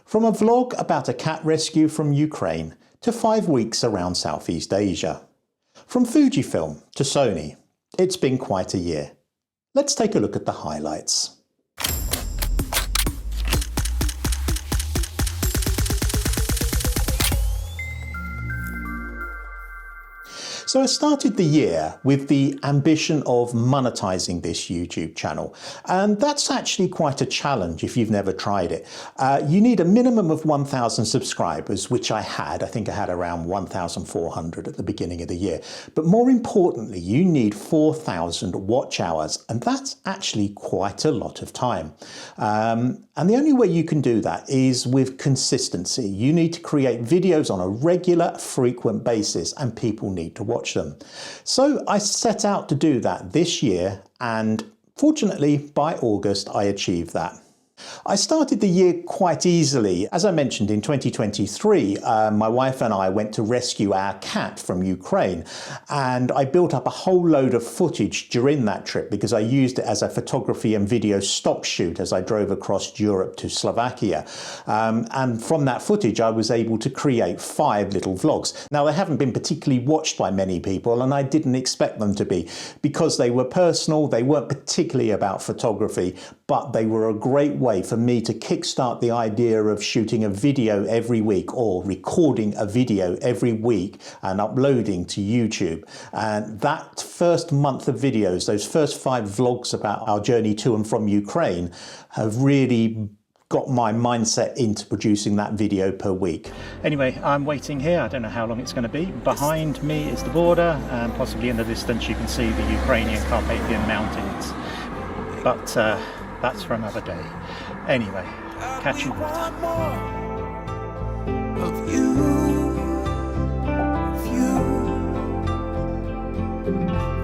From a vlog about a cat rescue from Ukraine to 5 weeks around Southeast Asia. From Fujifilm to Sony, it's been quite a year. Let's take a look at the highlights. So I started the year with the ambition of monetizing this YouTube channel, and that's actually quite a challenge if you've never tried it. You need a minimum of 1,000 subscribers, which I think I had around 1,400 at the beginning of the year. But more importantly, you need 4,000 watch hours, and that's actually quite a lot of time. And the only way you can do that is with consistency. You need to create videos on a regular, frequent basis, and people need to watch them. So I set out to do that this year, and fortunately by August I achieved that. I started the year quite easily. As I mentioned, in 2023, my wife and I went to rescue our cat from Ukraine, and I built up a whole load of footage during that trip because I used it as a photography and video stock shoot as I drove across Europe to Slovakia. And from that footage, I was able to create 5 little vlogs. Now, they haven't been particularly watched by many people, and I didn't expect them to be because they were personal, they weren't particularly about photography, but they were a great way for me to kickstart the idea of shooting a video every week or recording a video every week and uploading to YouTube. And that first month of videos, those first 5 vlogs about our journey to and from Ukraine, have really got my mindset into producing that video per week. Anyway, I'm waiting here. I don't know how long it's going to be. Behind me is the border, and possibly in the distance you can see the Ukrainian Carpathian Mountains. But that's for another day. Anyway, catch you later. Of you.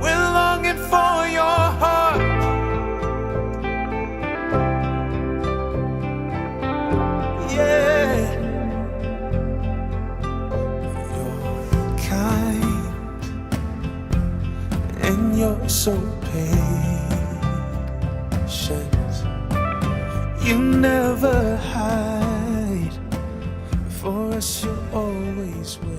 We're longing for your heart. Yeah. You're kind and you're so patient. You never hide, for us you always wait.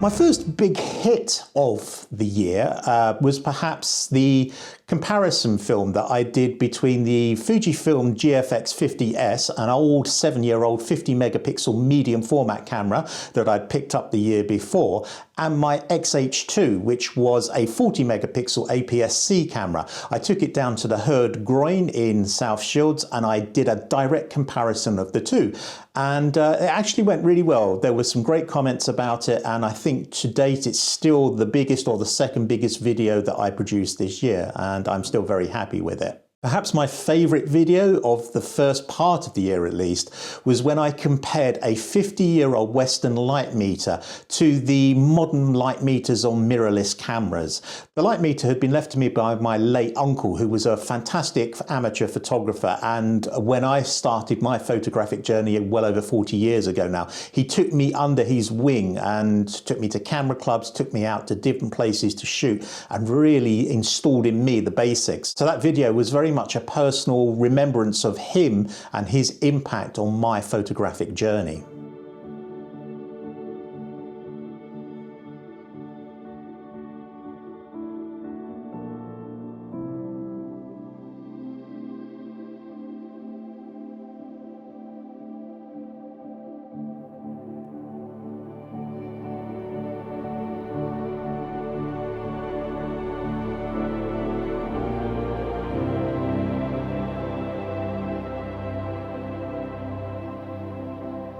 My first big hit of the year was perhaps the comparison film that I did between the Fujifilm GFX 50S, an old 7-year-old 50 megapixel medium format camera that I'd picked up the year before, and my XH2, which was a 40 megapixel APS-C camera. I took it down to the Herd Groin in South Shields, and I did a direct comparison of the two. And it actually went really well. There were some great comments about it, and I think to date it's still the biggest or the second biggest video that I produced this year, and I'm still very happy with it. Perhaps my favourite video of the first part of the year at least was when I compared a 50-year-old Western light meter to the modern light meters on mirrorless cameras. The light meter had been left to me by my late uncle, who was a fantastic amateur photographer, and when I started my photographic journey well over 40 years ago now, he took me under his wing and took me to camera clubs, took me out to different places to shoot, and really installed in me the basics. So that video was very much a personal remembrance of him and his impact on my photographic journey.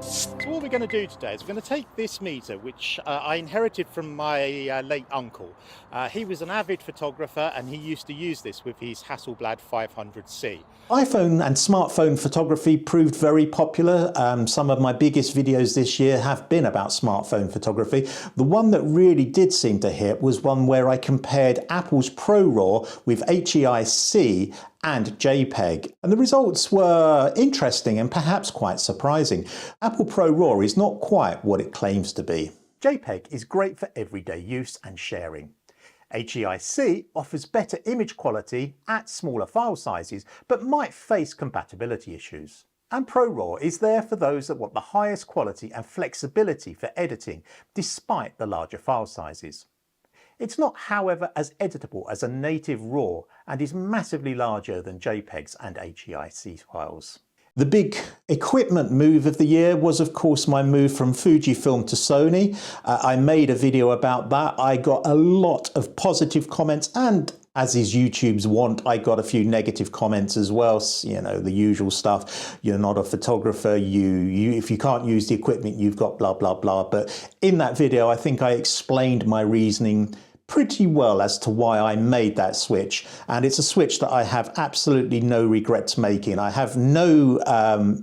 So what we're going to do today is we're going to take this meter, which I inherited from my late uncle. He was an avid photographer, and he used to use this with his Hasselblad 500C. iPhone and smartphone photography proved very popular. Some of my biggest videos this year have been about smartphone photography. The one that really did seem to hit was one where I compared Apple's ProRAW with HEIC and JPEG. And the results were interesting and perhaps quite surprising. Apple ProRAW is not quite what it claims to be. JPEG is great for everyday use and sharing. HEIC offers better image quality at smaller file sizes, but might face compatibility issues. And ProRAW is there for those that want the highest quality and flexibility for editing, despite the larger file sizes. It's not, however, as editable as a native RAW and is massively larger than JPEGs and HEIC files. The big equipment move of the year was, of course, my move from Fujifilm to Sony. I made a video about that. I got a lot of positive comments, and as is YouTube's want, I got a few negative comments as well. You know, the usual stuff. You're not a photographer. If you can't use the equipment, you've got blah, blah, blah. But in that video, I think I explained my reasoning pretty well as to why I made that switch, and it's a switch that I have absolutely no regrets making. I have no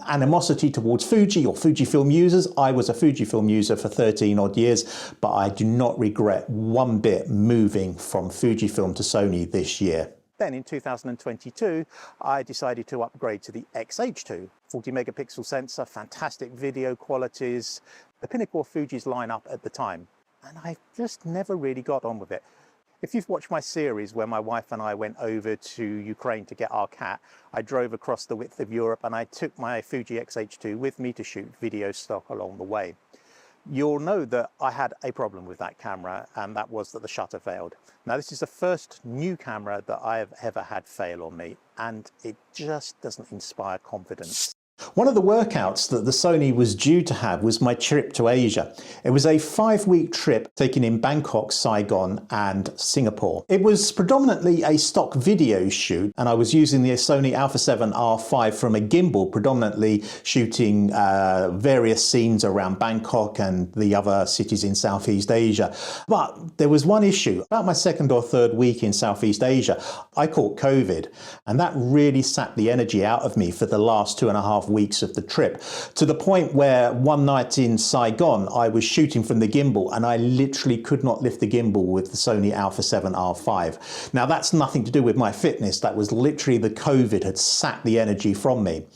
animosity towards Fuji or Fujifilm users. I was a Fujifilm user for 13 odd years, but I do not regret one bit moving from Fujifilm to Sony this year. Then in 2022, I decided to upgrade to the X-H2. 40 megapixel sensor, fantastic video qualities, the pinnacle of Fuji's lineup at the time. And I just never really got on with it. If you've watched my series where my wife and I went over to Ukraine to get our cat, I drove across the width of Europe and I took my Fuji X-H2 with me to shoot video stock along the way. You'll know that I had a problem with that camera, and that was that the shutter failed. Now, this is the first new camera that I have ever had fail on me, and it just doesn't inspire confidence. One of the workouts that the Sony was due to have was my trip to Asia. It was a 5-week trip taken in Bangkok, Saigon and Singapore. It was predominantly a stock video shoot, and I was using the Sony Alpha 7 R5 from a gimbal, predominantly shooting various scenes around Bangkok and the other cities in Southeast Asia. But there was one issue. About my second or third week in Southeast Asia, I caught COVID, and that really sapped the energy out of me for the last 2.5 weeks of the trip, to the point where one night in Saigon I was shooting from the gimbal and I literally could not lift the gimbal with the Sony Alpha 7 R5. Now, that's nothing to do with my fitness. That was literally the COVID had sapped the energy from me,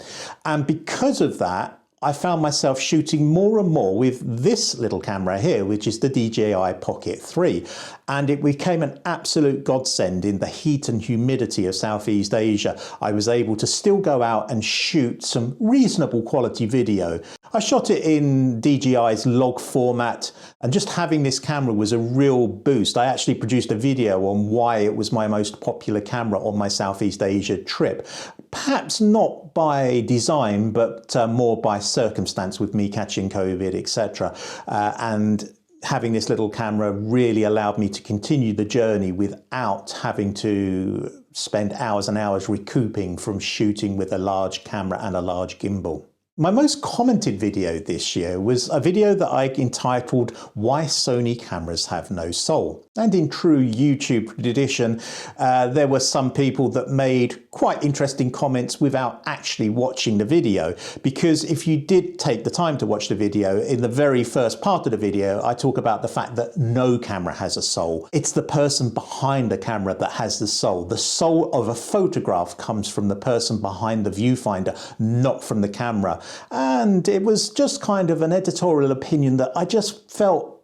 and because of that I found myself shooting more and more with this little camera here, which is the DJI Pocket 3. And it became an absolute godsend in the heat and humidity of Southeast Asia. I was able to still go out and shoot some reasonable quality video. I shot it in DJI's log format, and just having this camera was a real boost. I actually produced a video on why it was my most popular camera on my Southeast Asia trip. Perhaps not by design, but more by circumstance, with me catching COVID, etc. And having this little camera really allowed me to continue the journey without having to spend hours and hours recouping from shooting with a large camera and a large gimbal. My most commented video this year was a video that I entitled "Why Sony Cameras Have No Soul." And in true YouTube tradition, there were some people that made quite interesting comments without actually watching the video. Because if you did take the time to watch the video, in the very first part of the video, I talk about the fact that no camera has a soul. It's the person behind the camera that has the soul. The soul of a photograph comes from the person behind the viewfinder, not from the camera. And it was just kind of an editorial opinion that I just felt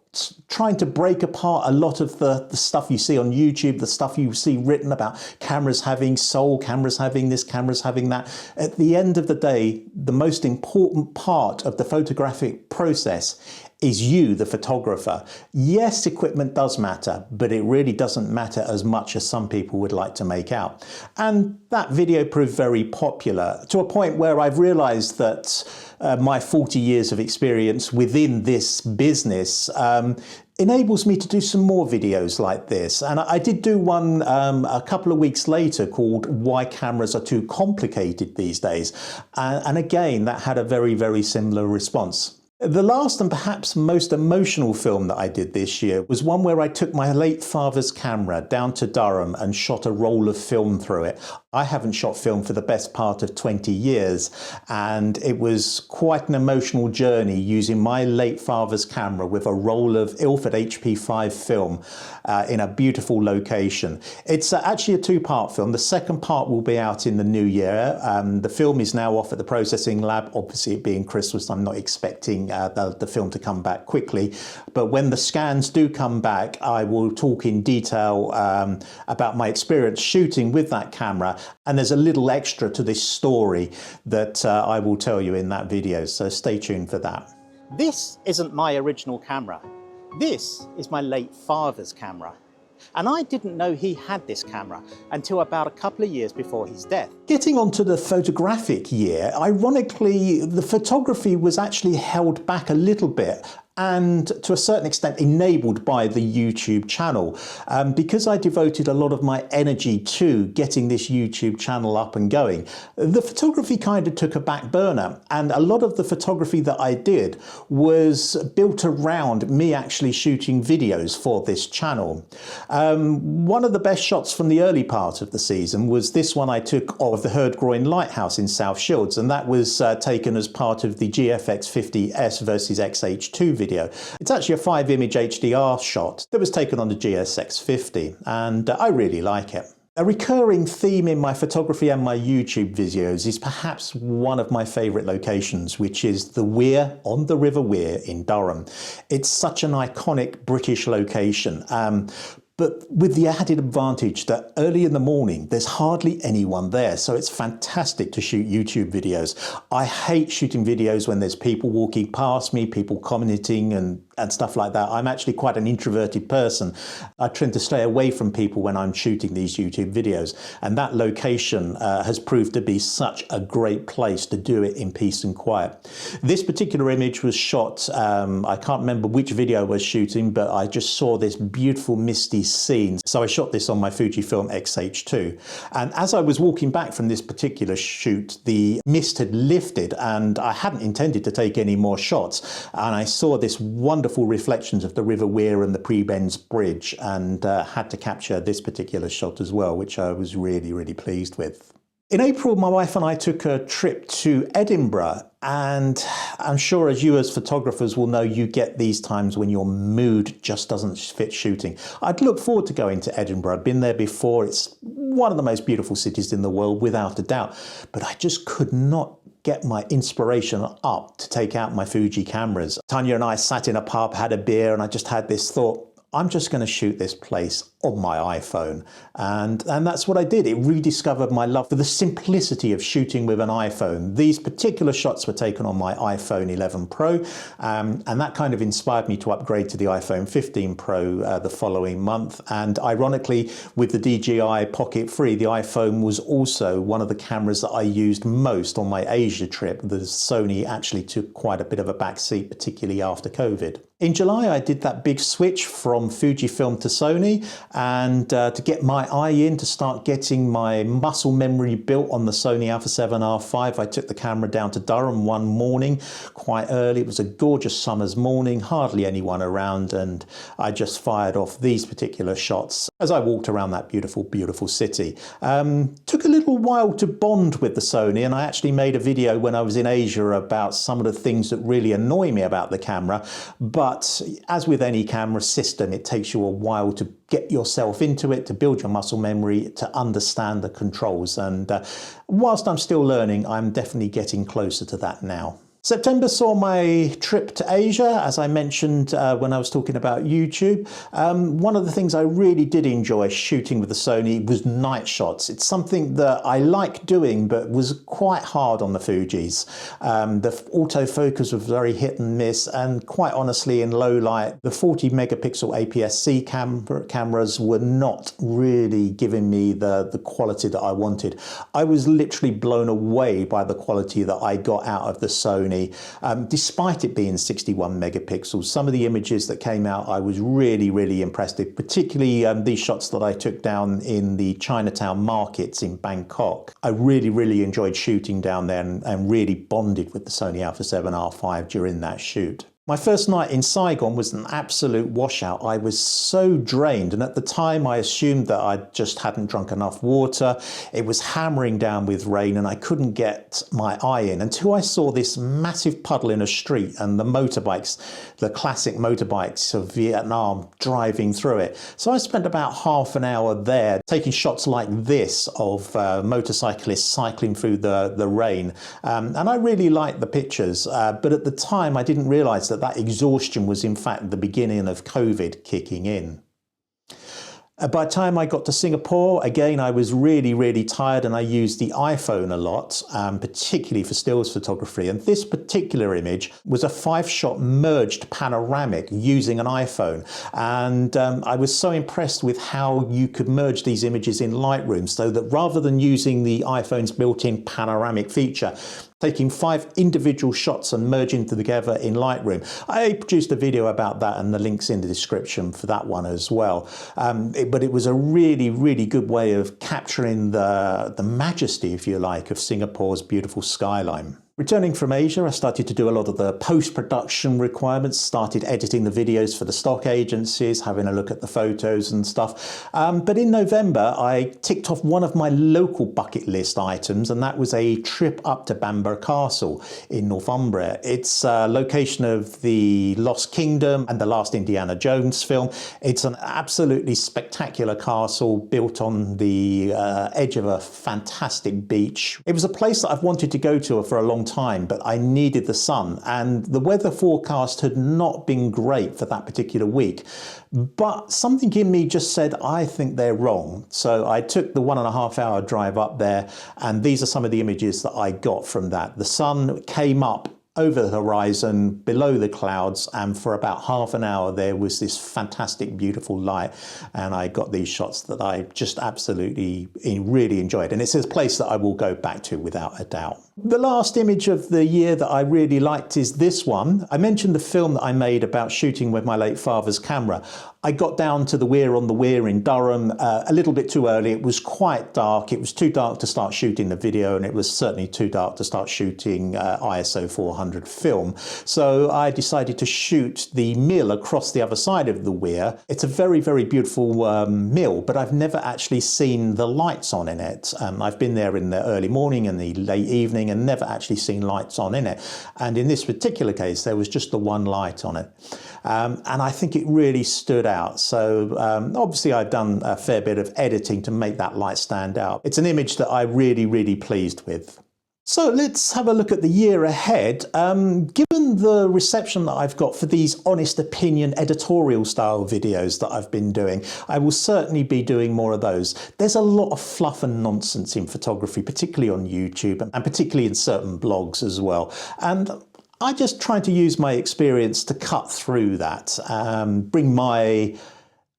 trying to break apart a lot of the stuff you see on YouTube, the stuff you see written about cameras having soul, cameras having this, cameras having that. At the end of the day, the most important part of the photographic process is you, the photographer. Yes, equipment does matter, but it really doesn't matter as much as some people would like to make out. And that video proved very popular, to a point where I've realized that my 40 years of experience within this business enables me to do some more videos like this. And I did do one a couple of weeks later called "Why Cameras Are Too Complicated These Days." And again, that had a very, very similar response. The last and perhaps most emotional film that I did this year was one where I took my late father's camera down to Durham and shot a roll of film through it. I haven't shot film for the best part of 20 years, and it was quite an emotional journey using my late father's camera with a roll of Ilford HP5 film in a beautiful location. It's actually a two-part film. The second part will be out in the new year. The film is now off at the processing lab. Obviously, it being Christmas, I'm not expecting the film to come back quickly. But when the scans do come back, I will talk in detail about my experience shooting with that camera. And there's a little extra to this story that I will tell you in that video. So stay tuned for that. This isn't my original camera. This is my late father's camera. And I didn't know he had this camera until about a couple of years before his death. Getting onto the photographic year, ironically, the photography was actually held back a little bit, and to a certain extent enabled by the YouTube channel. Because I devoted a lot of my energy to getting this YouTube channel up and going, the photography kind of took a back burner, and a lot of the photography that I did was built around me actually shooting videos for this channel. One of the best shots from the early part of the season was this one I took of the Herdgroin Lighthouse in South Shields, and that was taken as part of the GFX 50S versus XH2 video. It's actually a 5-image HDR shot that was taken on the GSX 50, and I really like it. A recurring theme in my photography and my YouTube videos is perhaps one of my favourite locations, which is the Weir on the River Weir in Durham. It's such an iconic British location. But with the added advantage that early in the morning, there's hardly anyone there. So it's fantastic to shoot YouTube videos. I hate shooting videos when there's people walking past me, people commenting and stuff like that. I'm actually quite an introverted person. I tend to stay away from people when I'm shooting these YouTube videos. And that location has proved to be such a great place to do it in peace and quiet. This particular image was shot, I can't remember which video I was shooting, but I just saw this beautiful misty scene. So I shot this on my Fujifilm X-H2. And as I was walking back from this particular shoot, the mist had lifted and I hadn't intended to take any more shots. And I saw this wonderful reflections of the River Weir and the Prebends Bridge, and had to capture this particular shot as well, which I was really, really pleased with. In April, my wife and I took a trip to Edinburgh, and I'm sure as you as photographers will know, you get these times when your mood just doesn't fit shooting. I'd look forward to going to Edinburgh. I'd been there before. It's one of the most beautiful cities in the world, without a doubt, but I just could not get my inspiration up to take out my Fuji cameras. Tanya and I sat in a pub, had a beer, and I just had this thought, I'm just going to shoot this place on my iPhone. And that's what I did. It rediscovered my love for the simplicity of shooting with an iPhone. These particular shots were taken on my iPhone 11 Pro, and that kind of inspired me to upgrade to the iPhone 15 Pro the following month. And ironically, with the DJI Pocket 3, the iPhone was also one of the cameras that I used most on my Asia trip. The Sony actually took quite a bit of a backseat, particularly after COVID. In July, I did that big switch from Fujifilm to Sony, and to get my eye in, to start getting my muscle memory built on the Sony Alpha 7 R5, I took the camera down to Durham one morning, quite early. It was a gorgeous summer's morning, hardly anyone around, and I just fired off these particular shots as I walked around that beautiful, beautiful city. Took a little while to bond with the Sony, and I actually made a video when I was in Asia about some of the things that really annoy me about the camera. But as with any camera system, it takes you a while to get yourself into it, to build your muscle memory, to understand the controls. And whilst I'm still learning, I'm definitely getting closer to that now. September saw my trip to Asia, as I mentioned when I was talking about YouTube. One of the things I really did enjoy shooting with the Sony was night shots. It's something that I like doing, but was quite hard on the Fujis. The autofocus was very hit and miss, and quite honestly, in low light, the 40 megapixel APS-C cameras were not really giving me the quality that I wanted. I was literally blown away by the quality that I got out of the Sony. Despite it being 61 megapixels, some of the images that came out I was really, really impressed with, particularly these shots that I took down in the Chinatown markets in Bangkok. I really, really enjoyed shooting down there and really bonded with the Sony Alpha 7 R5 during that shoot. My first night in Saigon was an absolute washout. I was so drained, and at the time I assumed that I just hadn't drunk enough water. It was hammering down with rain and I couldn't get my eye in until I saw this massive puddle in a street and the motorbikes, the classic motorbikes of Vietnam, driving through it. So I spent about half an hour there taking shots like this of motorcyclists cycling through the rain. And I really liked the pictures, but at the time I didn't realise that exhaustion was in fact the beginning of COVID kicking in. By the time I got to Singapore, again, I was really tired and I used the iPhone a lot, particularly for stills photography. And this particular image was a 5-shot merged panoramic using an iPhone. And I was so impressed with how you could merge these images in Lightroom, so that rather than using the iPhone's built-in panoramic feature, taking 5 individual shots and merging them together in Lightroom. I produced a video about that and the link's in the description for that one as well. But it was a really good way of capturing the majesty, if you like, of Singapore's beautiful skyline. Returning from Asia, I started to do a lot of the post-production requirements, started editing the videos for the stock agencies, having a look at the photos and stuff. But in November, I ticked off one of my local bucket list items, and that was a trip up to Bamburgh Castle in Northumbria. It's a location of the Lost Kingdom and the last Indiana Jones film. It's an absolutely spectacular castle built on the edge of a fantastic beach. It was a place that I've wanted to go to for a long time, but I needed the sun, and the weather forecast had not been great for that particular week. But something in me just said, I think they're wrong. So I took the 1.5 hour drive up there, and these are some of the images that I got from that. The sun came up over the horizon, below the clouds, and for about half an hour there was this fantastic, beautiful light, and I got these shots that I just absolutely really enjoyed, and it's a place that I will go back to without a doubt. The last image of the year that I really liked is this one. I mentioned the film that I made about shooting with my late father's camera. I got down to the Weir on the Weir in Durham a little bit too early. It was quite dark. It was too dark to start shooting the video, and it was certainly too dark to start shooting ISO 400 film. So I decided to shoot the mill across the other side of the Weir. It's a very beautiful mill, but I've never actually seen the lights on in it. I've been there in the early morning and the late evening and never actually seen lights on in it. And in this particular case, there was just the one light on it. And I think it really stood out. So obviously I've done a fair bit of editing to make that light stand out. It's an image that I'm really pleased with. So let's have a look at the year ahead. Given the reception that I've got for these honest opinion editorial style videos that I've been doing, I will certainly be doing more of those. There's a lot of fluff and nonsense in photography, particularly on YouTube and particularly in certain blogs as well. And I just try to use my experience to cut through that, bring my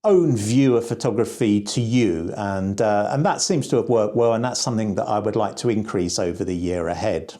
own view of photography to you, and that seems to have worked well, and that's something that I would like to increase over the year ahead.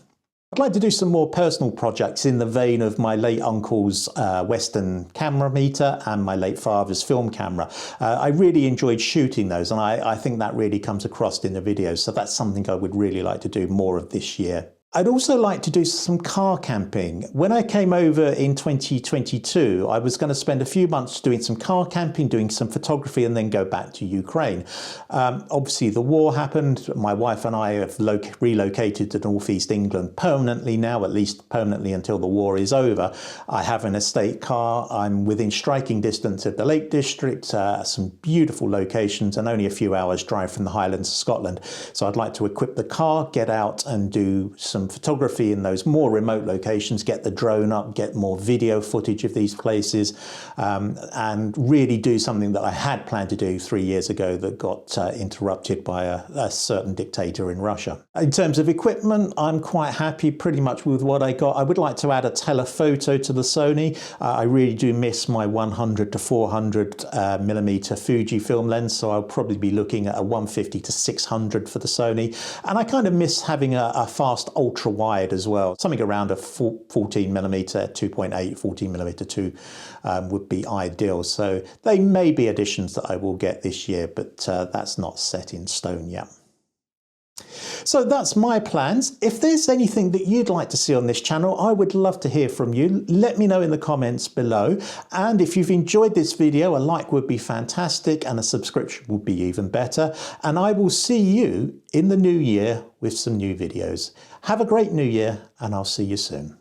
I'd like to do some more personal projects in the vein of my late uncle's Western camera meter and my late father's film camera. I really enjoyed shooting those, and I think that really comes across in the videos, so that's something I would really like to do more of this year. I'd also like to do some car camping. When I came over in 2022, I was going to spend a few months doing some car camping, doing some photography, and then go back to Ukraine. Obviously, the war happened. My wife and I have relocated to northeast England permanently now, at least permanently until the war is over. I have an estate car. I'm within striking distance of the Lake District, some beautiful locations, and only a few hours drive from the Highlands of Scotland. So I'd like to equip the car, get out and do some photography in those more remote locations, get the drone up, get more video footage of these places, and really do something that I had planned to do 3 years ago that got interrupted by a certain dictator in Russia. In terms of equipment, I'm quite happy pretty much with what I got. I would like to add a telephoto to the Sony. I really do miss my 100 to 400 millimeter Fujifilm lens, so I'll probably be looking at a 150 to 600 for the Sony. And I kind of miss having a fast ultra wide as well. Something around a 14 millimeter 2.8, 14 millimeter 2 would be ideal. So they may be additions that I will get this year, but that's not set in stone yet. So that's my plans. If there's anything that you'd like to see on this channel, I would love to hear from you. Let me know in the comments below. And if you've enjoyed this video, a like would be fantastic and a subscription would be even better. And I will see you in the new year with some new videos. Have a great new year and I'll see you soon.